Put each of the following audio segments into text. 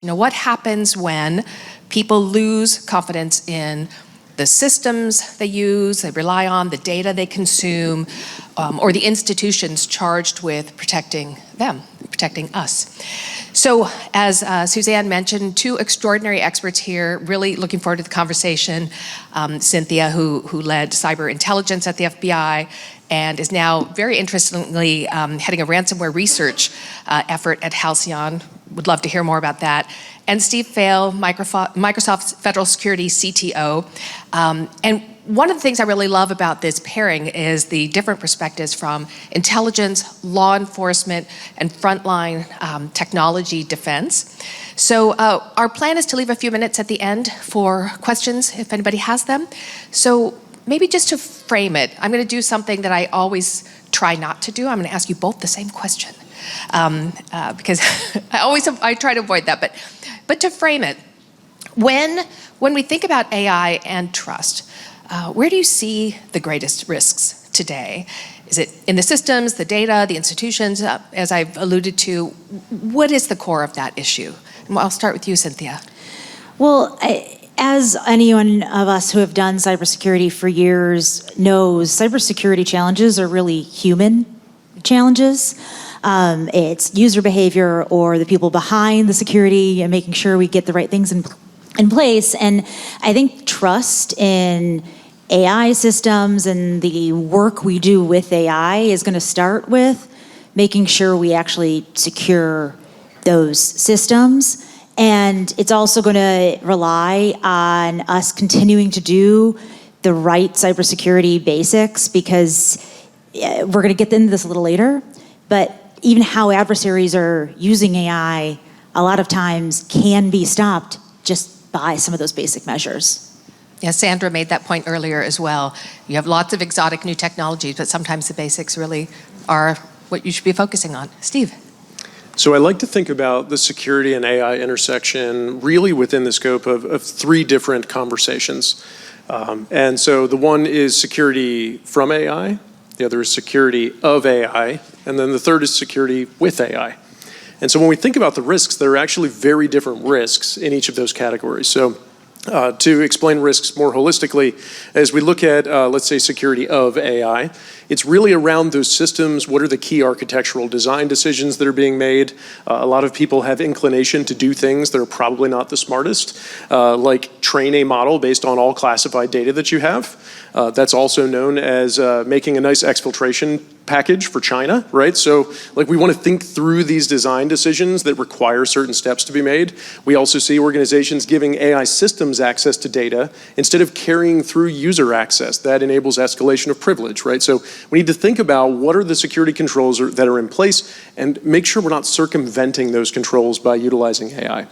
What happens when people lose confidence in the systems they use, they rely on, the data they consume, or the institutions charged with protecting them, protecting us. So as Suzanne mentioned, two extraordinary experts here, really looking forward to the conversation. Cynthia, who led cyber intelligence at the FBI, and is now, very interestingly, heading a ransomware research effort at Halon. Would love to hear more about that. And Steve Faehl, Microsoft's Federal Security CTO. And one of the things I really love about this pairing is the different perspectives from intelligence, law enforcement, and frontline technology defense. So our plan is to leave a few minutes at the end for questions, if anybody has them. So maybe just to frame it, I'm going to do something that I always try not to do. I'm going to ask you both the same question. Because I try to avoid that, but to frame it, when we think about AI and trust, where do you see the greatest risks today? Is it in the systems, the data, the institutions? As I've alluded to, what is the core of that issue? And I'll start with you, Cynthia. Well, as anyone of us who have done cybersecurity for years knows, cybersecurity challenges are really human challenges. It's user behavior or the people behind the security and making sure we get the right things in place. And I think trust in AI systems and the work we do with AI is going to start with making sure we actually secure those systems. And it's also going to rely on us continuing to do the right cybersecurity basics, because we're going to get into this a little later, but even how adversaries are using AI a lot of times can be stopped just by some of those basic measures. Yeah, Sandra made that point earlier as well. You have lots of exotic new technologies, but sometimes the basics really are what you should be focusing on. Steve. So I like to think about the security and AI intersection really within the scope of three different conversations. And so the one is security from AI, the other is security of AI, and then the third is security with AI. And so when we think about the risks, there are actually very different risks in each of those categories. So to explain risks more holistically, as we look at, let's say, security of AI, it's really around those systems. What are the key architectural design decisions that are being made? A lot of people have inclination to do things that are probably not the smartest, like train a model based on all classified data that you have. That's also known as making a nice exfiltration package for China, right? So like we want to think through these design decisions that require certain steps to be made. We also see organizations giving AI systems access to data instead of carrying through user access. That enables escalation of privilege, right? So we need to think about what are the security controls that are in place and make sure we're not circumventing those controls by utilizing AI.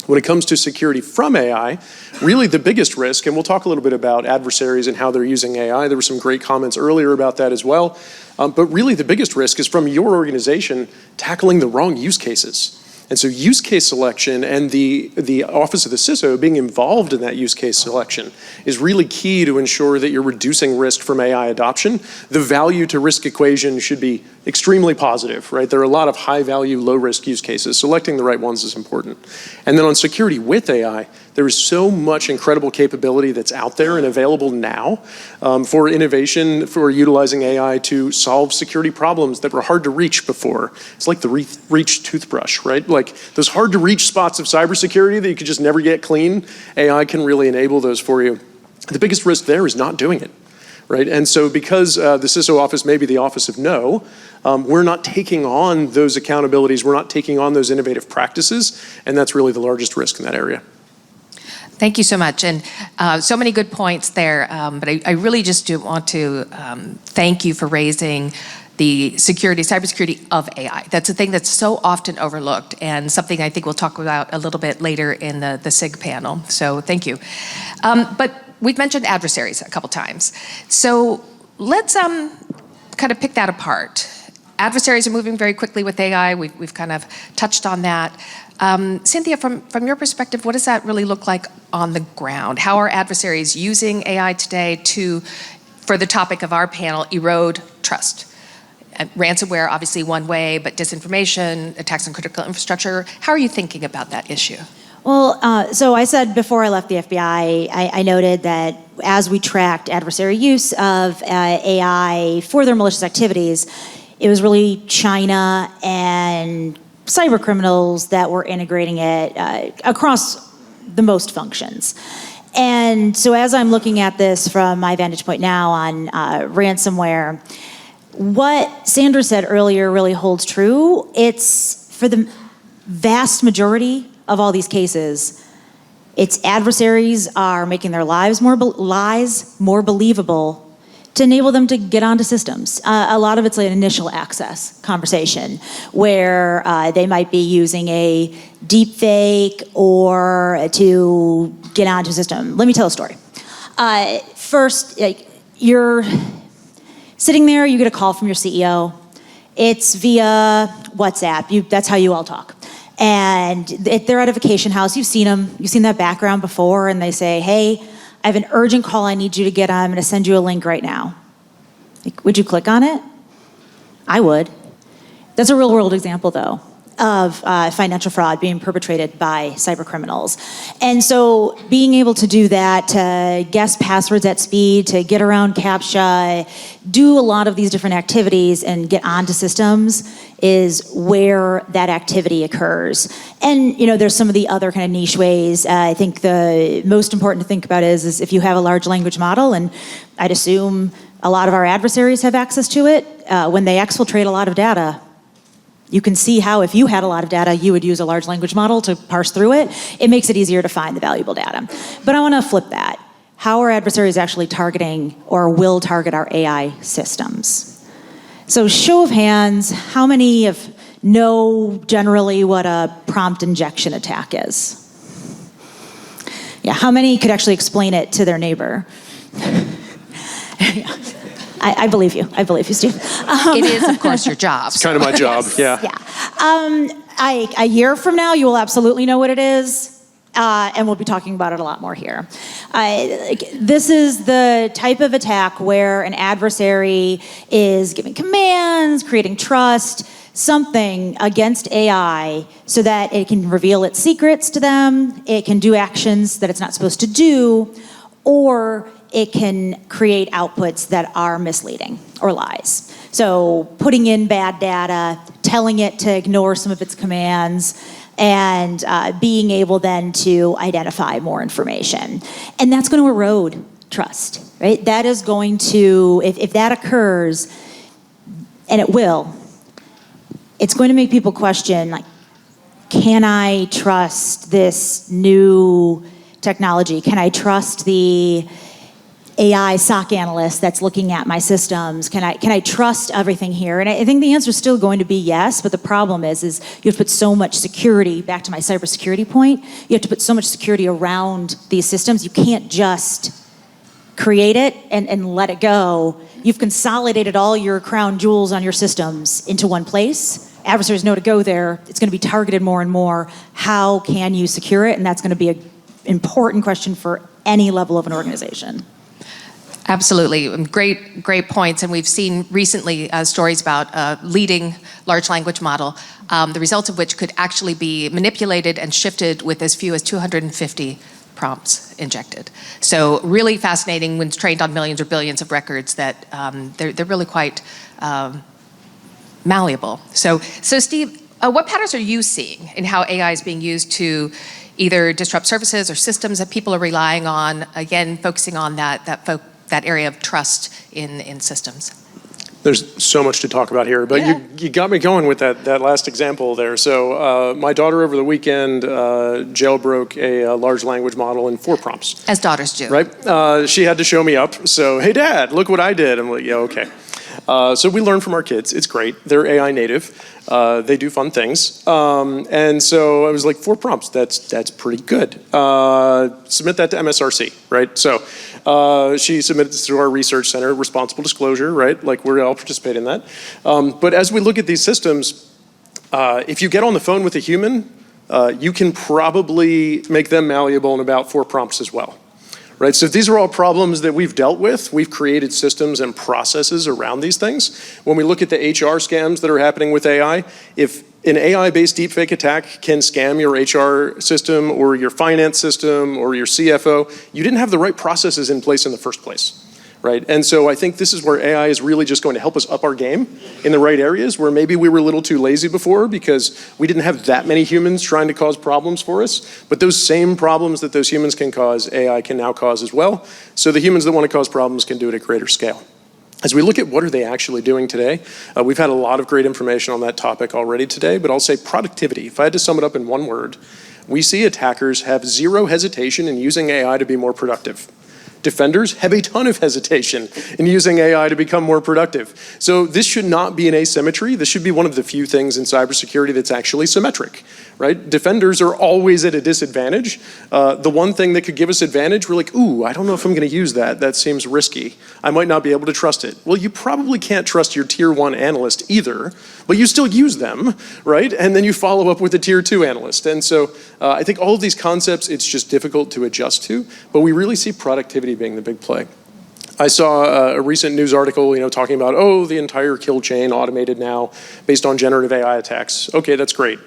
When it comes to security from AI, really the biggest risk, and we'll talk a little bit about adversaries and how they're using AI. There were some great comments earlier about that as well. But really the biggest risk is from your organization tackling the wrong use cases. And so use case selection and the Office of the CISO being involved in that use case selection is really key to ensure that you're reducing risk from AI adoption. The value to risk equation should be extremely positive, right? There are a lot of high value, low risk use cases. Selecting the right ones is important. And then on security with AI, there is so much incredible capability that's out there and available now for innovation, for utilizing AI to solve security problems that were hard to reach before. It's like the reach toothbrush, right? Like those hard to reach spots of cybersecurity that you could just never get clean, AI can really enable those for you. The biggest risk there is not doing it, right? And so because the CISO office may be the office of no, we're not taking on those accountabilities, we're not taking on those innovative practices, and that's really the largest risk in that area. Thank you so much, and so many good points there, but I really just do want to thank you for raising the cybersecurity of AI. That's a thing that's so often overlooked and something I think we'll talk about a little bit later in the SIG panel, so thank you. But we've mentioned adversaries a couple times, so let's kind of pick that apart. Adversaries are moving very quickly with AI. We've kind of touched on that. Cynthia, from your perspective, what does that really look like on the ground? How are adversaries using AI today to, for the topic of our panel, erode trust? Ransomware, obviously one way, but disinformation, attacks on critical infrastructure. How are you thinking about that issue? Well, so I said before I left the FBI, I noted that as we tracked adversary use of AI for their malicious activities, it was really China and cyber criminals that were integrating it across the most functions. And so as I'm looking at this from my vantage point now on ransomware, what Sandra said earlier really holds true. It's for the vast majority of all these cases, its adversaries are making their lies more believable to enable them to get onto systems. A lot of it's an initial access conversation where they might be using a deepfake or to get onto a system. Let me tell a story. First, you're sitting there, you get a call from your CEO. It's via WhatsApp. That's how you all talk. And they're at a vacation house. You've seen them. You've seen that background before. And they say, hey, I have an urgent call I need you to get on. I'm going to send you a link right now. Would you click on it? I would. That's a real world example, though, of financial fraud being perpetrated by cyber criminals. And so being able to do that, to guess passwords at speed, to get around CAPTCHA, do a lot of these different activities and get onto systems is where that activity occurs. And, there's some of the other kind of niche ways. I think the most important to think about is if you have a large language model, and I'd assume a lot of our adversaries have access to it, when they exfiltrate a lot of data, you can see how if you had a lot of data, you would use a large language model to parse through it. It makes it easier to find the valuable data. But I want to flip that. How are adversaries actually targeting or will target our AI systems? So show of hands, how many know generally what a prompt injection attack is? Yeah, how many could actually explain it to their neighbor? I believe you. I believe you, Steve. It is, of course, your job. It's kind of my job, yes, yeah. A year from now, you will absolutely know what it is. And we'll be talking about it a lot more here. This is the type of attack where an adversary is giving commands, creating trust, something against AI so that it can reveal its secrets to them, it can do actions that it's not supposed to do, or it can create outputs that are misleading or lies. So putting in bad data, telling it to ignore some of its commands, and being able then to identify more information. And that's going to erode trust, right? That is going to, if that occurs, and it will, it's going to make people question, can I trust this new technology? Can I trust the AI SOC analyst that's looking at my systems? Can I trust everything here? And I think the answer is still going to be yes, but the problem is you have to put so much security, back to my cybersecurity point, you have to put so much security around these systems. You can't just create it and let it go. You've consolidated all your crown jewels on your systems into one place. Adversaries know to go there. It's going to be targeted more and more. How can you secure it? And that's going to be an important question for any level of an organization. Absolutely. Great points. And we've seen recently stories about leading large language model, the results of which could actually be manipulated and shifted with as few as 250 prompts injected. So really fascinating when it's trained on millions or billions of records that they're really quite malleable. So Steve, what patterns are you seeing in how AI is being used to either disrupt services or systems that people are relying on, again, focusing on that area of trust in systems? There's so much to talk about here, but you got me going with that last example there. So my daughter over the weekend jailbroke a large language model in 4 prompts. As daughters do. Right? She had to show me up. So, hey, Dad, look what I did. I'm like, yeah, okay. So we learn from our kids. It's great. They're AI native. They do fun things. And so I was like, 4 prompts. That's pretty good. Submit that to MSRC, right? So she submitted this through our research center, responsible disclosure, right? Like we're all participate in that. But as we look at these systems, if you get on the phone with a human, you can probably make them malleable in about 4 prompts as well. right? So these are all problems that we've dealt with. We've created systems and processes around these things. When we look at the HR scams that are happening with AI, if an AI-based deepfake attack can scam your HR system or your finance system or your CFO, you didn't have the right processes in place in the first place. Right? And so I think this is where AI is really just going to help us up our game in the right areas where maybe we were a little too lazy before because we didn't have that many humans trying to cause problems for us. But those same problems that those humans can cause, AI can now cause as well. So the humans that want to cause problems can do it at greater scale. As we look at what are they actually doing today, we've had a lot of great information on that topic already today, but I'll say productivity. If I had to sum it up in one word, we see attackers have zero hesitation in using AI to be more productive. Defenders have a ton of hesitation in using AI to become more productive. So this should not be an asymmetry. This should be one of the few things in cybersecurity that's actually symmetric, right? Defenders are always at a disadvantage. The one thing that could give us advantage, we're like, ooh, I don't know if I'm gonna use that. That seems risky. I might not be able to trust it. Well, you probably can't trust your tier 1 analyst either, but you still use them, right? And then you follow up with a tier 2 analyst. And so I think all of these concepts, it's just difficult to adjust to, but we really see productivity being the big play. I saw a recent news article, talking about, the entire kill chain automated now based on generative AI attacks. Okay, that's great.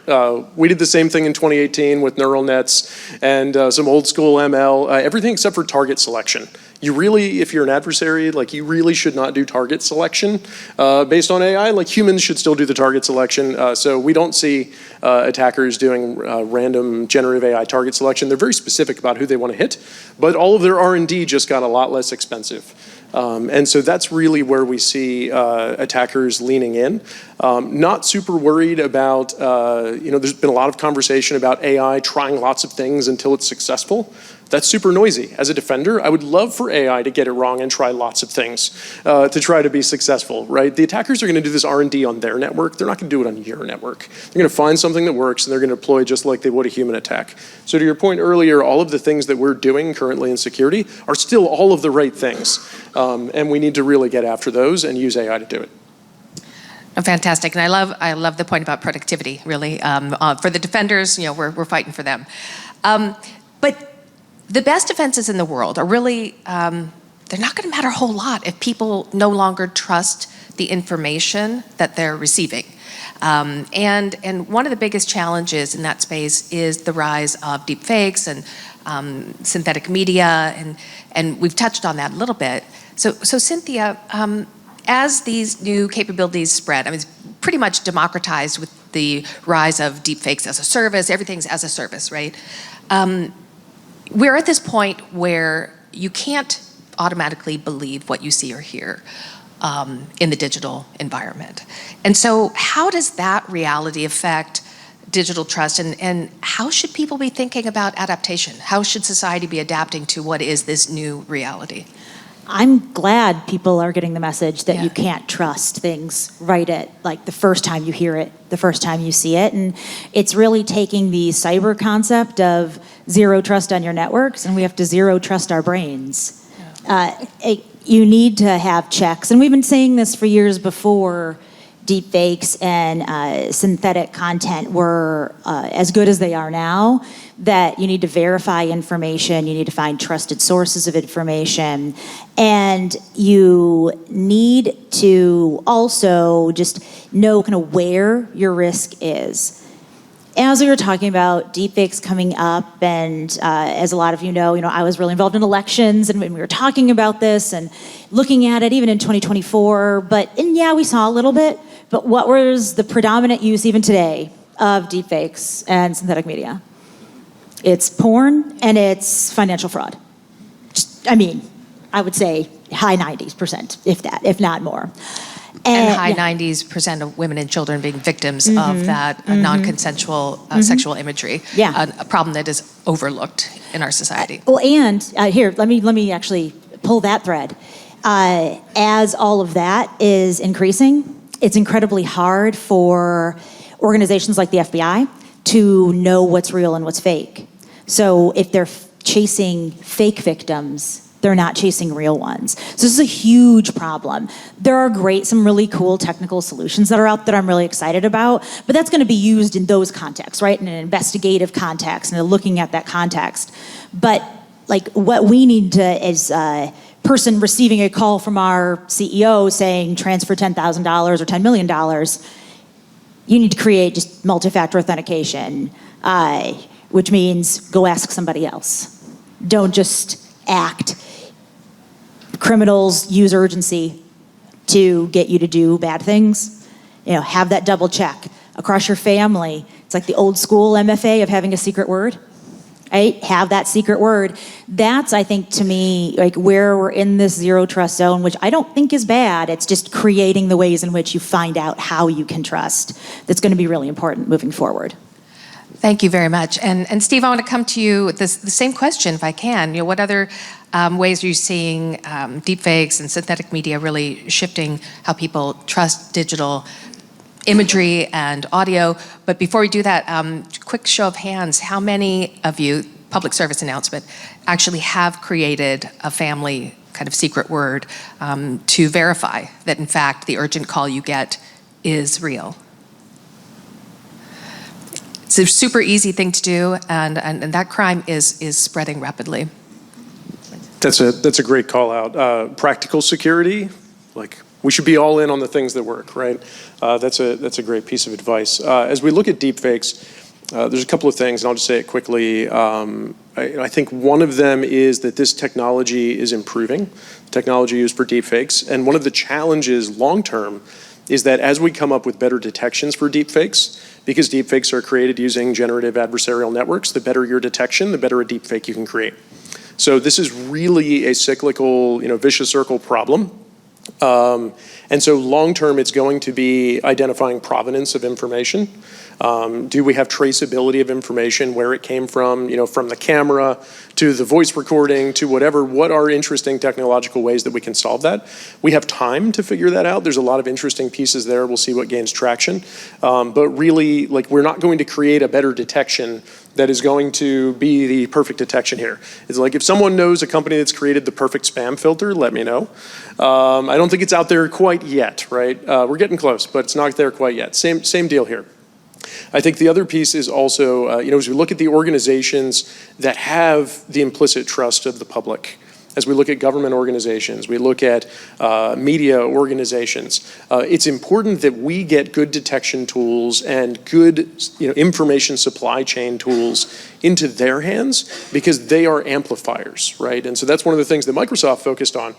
We did the same thing in 2018 with neural nets and some old school ML, everything except for target selection. You really, if you're an adversary, you really should not do target selection based on AI. Humans should still do the target selection. So we don't see attackers doing random generative AI target selection. They're very specific about who they want to hit, but all of their R&D just got a lot less expensive. And so that's really where we see attackers leaning in. Not super worried about, there's been a lot of conversation about AI trying lots of things until it's successful. That's super noisy. As a defender, I would love for AI to get it wrong and try lots of things to try to be successful, right? The attackers are going to do this R&D on their network. They're not going to do it on your network. They're going to find something that works and they're going to deploy just like they would a human attack. So to your point earlier, all of the things that we're doing currently in security are still all of the right things. And we need to really get after those and use AI to do it. Oh, fantastic, and I love the point about productivity. Really, for the defenders, we're fighting for them. But the best defenses in the world are really they're not going to matter a whole lot if people no longer trust the information that they're receiving. And one of the biggest challenges in that space is the rise of deepfakes and synthetic media, and we've touched on that a little bit. So Cynthia, as these new capabilities spread, it's pretty much democratized with the rise of deepfakes as a service. Everything's as a service, right? We're at this point where you can't automatically believe what you see or hear in the digital environment. And so how does that reality affect digital trust, and how should people be thinking about adaptation? How should society be adapting to what is this new reality? I'm glad people are getting the message that you can't trust things right at the first time you hear it, the first time you see it. And it's really taking the cyber concept of zero trust on your networks, and we have to zero trust our brains. You need to have checks. And we've been saying this for years before deepfakes and synthetic content were as good as they are now, that you need to verify information, you need to find trusted sources of information, and you need to also just know kind of where your risk is. As we were talking about deepfakes coming up, and as a lot of you know, I was really involved in elections, and when we were talking about this and looking at it, even in 2024, we saw a little bit, but what was the predominant use even today of deepfakes and synthetic media? It's porn and it's financial fraud. I would say high 90%, if not more. And high 90% of women and children being victims of that non-consensual sexual imagery. Yeah. A problem that is overlooked in our society. Here, let me actually pull that thread. As all of that is increasing, it's incredibly hard for organizations like the FBI to know what's real and what's fake. So if they're chasing fake victims, they're not chasing real ones. So this is a huge problem. There are some really cool technical solutions that are out that I'm really excited about, but that's going to be used in those contexts, right? In an investigative context and looking at that context. But like what we need to is person receiving a call from our CEO saying transfer $10,000 or $10 million, you need to create just multi-factor authentication, which means go ask somebody else. Don't just act. Criminals use urgency to get you to do bad things. Have that double check. Across your family, it's like the old school MFA of having a secret word. Right? Have that secret word. That's, I think, to me, like where we're in this zero trust zone, which I don't think is bad. It's just creating the ways in which you find out how you can trust. That's going to be really important moving forward. Thank you very much. And Steve, I want to come to you with the same question, if I can. What other ways are you seeing deepfakes and synthetic media really shifting how people trust digital imagery and audio? But before we do that, quick show of hands, how many of you, public service announcement, actually have created a family kind of secret word to verify that in fact the urgent call you get is real? It's a super easy thing to do, and that crime is spreading rapidly. That's a great call out. Practical security, like we should be all in on the things that work, right? That's a great piece of advice. As we look at deepfakes, there's a couple of things, and I'll just say it quickly. I think one of them is that this technology is improving, technology used for deepfakes, and one of the challenges long-term is that as we come up with better detections for deepfakes, because deepfakes are created using generative adversarial networks, the better your detection, the better a deepfake you can create. So this is really a cyclical, vicious circle problem. And so long-term, it's going to be identifying provenance of information. Do we have traceability of information, where it came from the camera to the voice recording to whatever? What are interesting technological ways that we can solve that? We have time to figure that out. There's a lot of interesting pieces there. We'll see what gains traction. But really, we're not going to create a better detection that is going to be the perfect detection here. It's like if someone knows a company that's created the perfect spam filter, let me know. I don't think it's out there quite yet, right? We're getting close, but it's not there quite yet. Same deal here. I think the other piece is also, as we look at the organizations that have the implicit trust of the public, as we look at government organizations, we look at media organizations, it's important that we get good detection tools and good information supply chain tools into their hands, because they are amplifiers, right? And so that's one of the things that Microsoft focused on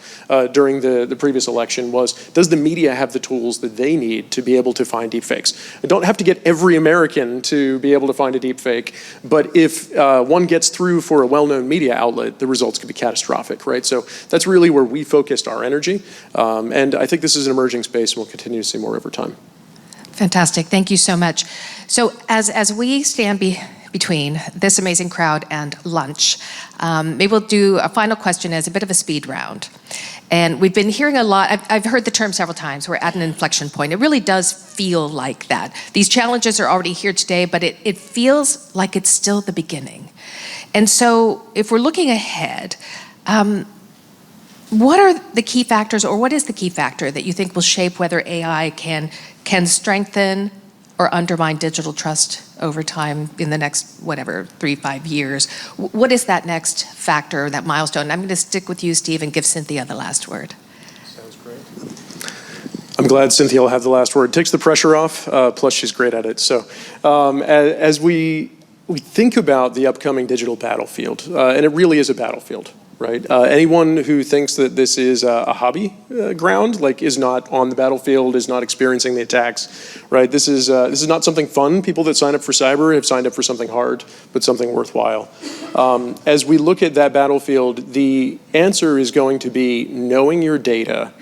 during the previous election was, does the media have the tools that they need to be able to find deepfakes? I don't have to get every American to be able to find a deepfake, but if one gets through for a well-known media outlet, the results could be catastrophic, right? So that's really where we focused our energy. And I think this is an emerging space, and we'll continue to see more over time. Fantastic. Thank you so much. So as we stand between this amazing crowd and lunch, maybe we'll do a final question as a bit of a speed round. And we've been hearing a lot, I've heard the term several times, we're at an inflection point. It really does feel like that. These challenges are already here today, but it feels like it's still the beginning. And so if we're looking ahead, what are the key factors, or what is the key factor that you think will shape whether AI can strengthen or undermine digital trust over time in the next, 3-5 years? What is that next factor, that milestone? I'm going to stick with you, Steve, and give Cynthia the last word. Sounds great. I'm glad Cynthia will have the last word. Takes the pressure off, plus she's great at it. So as we think about the upcoming digital battlefield, and it really is a battlefield, right? Anyone who thinks that this is a hobby ground, is not on the battlefield, is not experiencing the attacks, right? This is not something fun. People that sign up for cyber have signed up for something hard, but something worthwhile. As we look at that battlefield, the answer is going to be knowing your data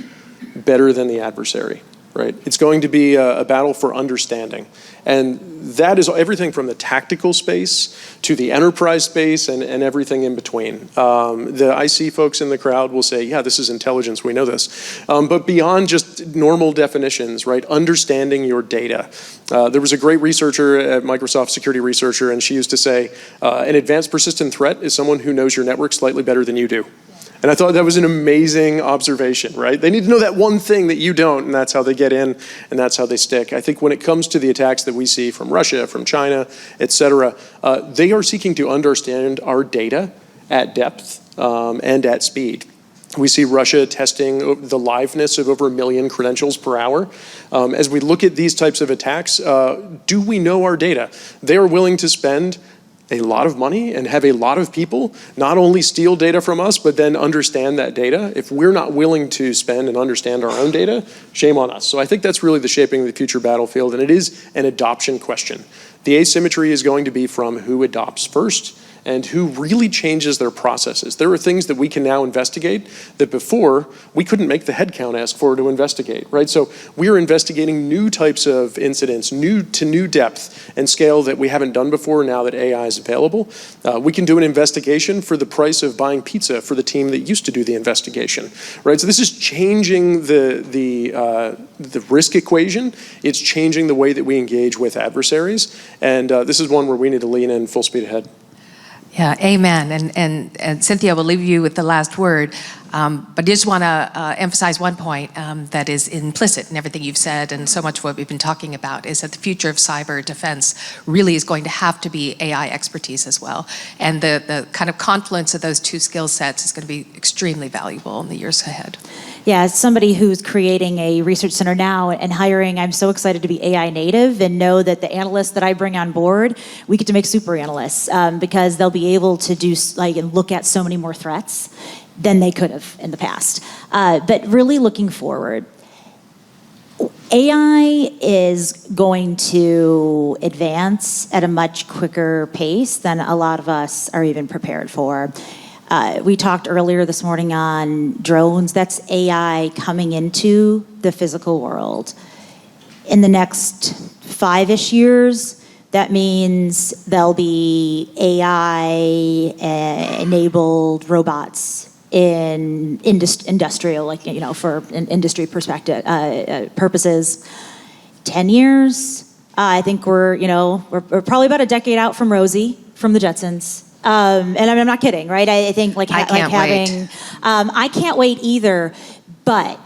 better than the adversary, right? It's going to be a battle for understanding. And that is everything from the tactical space to the enterprise space and everything in between. The IC folks in the crowd will say, yeah, this is intelligence, we know this. But beyond just normal definitions, right, understanding your data. There was a great researcher at Microsoft, security researcher, and she used to say, an advanced persistent threat is someone who knows your network slightly better than you do. And I thought that was an amazing observation, right? They need to know that one thing that you don't, and that's how they get in, and that's how they stick. I think when it comes to the attacks that we see from Russia, from China, et cetera, they are seeking to understand our data at depth and at speed. We see Russia testing the liveness of over 1 million credentials per hour. As we look at these types of attacks, do we know our data? They are willing to spend a lot of money and have a lot of people not only steal data from us, but then understand that data. If we're not willing to spend and understand our own data, shame on us. So I think that's really the shaping the future battlefield, and it is an adoption question. The asymmetry is going to be from who adopts first and who really changes their processes. There are things that we can now investigate that before we couldn't make the headcount ask for to investigate, right? So we are investigating new types of incidents, new depth and scale that we haven't done before now that AI is available. We can do an investigation for the price of buying pizza for the team that used to do the investigation, right? So this is changing the risk equation. It's changing the way that we engage with adversaries. And this is one where we need to lean in full speed ahead. Yeah, amen. And Cynthia, will leave you with the last word. But I just want to emphasize one point that is implicit in everything you've said, and so much of what we've been talking about is that the future of cyber defense really is going to have to be AI expertise as well. And the kind of confluence of those two skill sets is going to be extremely valuable in the years ahead. Yeah, as somebody who's creating a research center now and hiring, I'm so excited to be AI native and know that the analysts that I bring on board, we get to make super analysts because they'll be able to do and look at so many more threats than they could have in the past. But really looking forward, AI is going to advance at a much quicker pace than a lot of us are even prepared for. We talked earlier this morning on drones. That's AI coming into the physical world. In the next 5-ish years, that means there'll be AI-enabled robots in industrial, for an industry perspective purposes. 10 years, I think we're probably about a decade out from Rosie from the Jetsons. And I'm not kidding, right? I think I can't wait either, but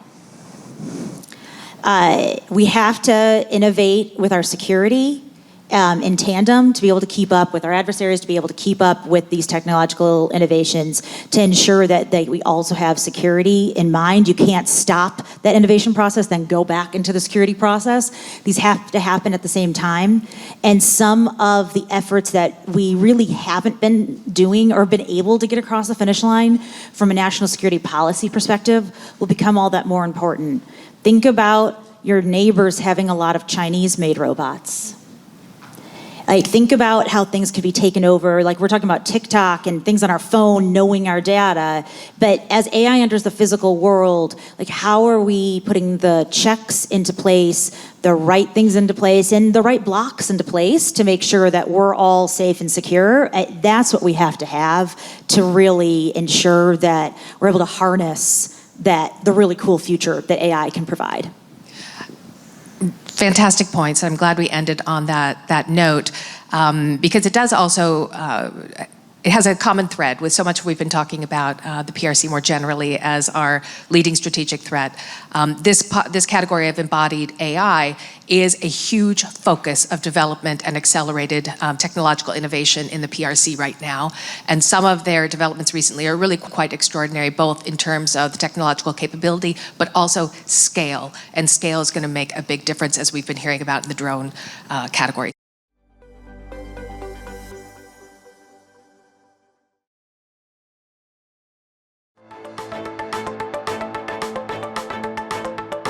we have to innovate with our security in tandem to be able to keep up with our adversaries, to be able to keep up with these technological innovations, to ensure that we also have security in mind. You can't stop that innovation process, then go back into the security process. These have to happen at the same time. And some of the efforts that we really haven't been doing or been able to get across the finish line from a national security policy perspective will become all that more important. Think about your neighbors having a lot of Chinese-made robots. Think about how things could be taken over. We're talking about TikTok and things on our phone knowing our data. But as AI enters the physical world, how are we putting the checks into place, the right things into place, and the right blocks into place to make sure that we're all safe and secure? That's what we have to really ensure that we're able to harness the really cool future that AI can provide. Fantastic points. I'm glad we ended on that note because it does also, it has a common thread with so much we've been talking about the PRC more generally as our leading strategic threat. This category of embodied AI is a huge focus of development and accelerated technological innovation in the PRC right now. And some of their developments recently are really quite extraordinary, both in terms of the technological capability, but also scale. And scale is going to make a big difference, as we've been hearing about in the drone category.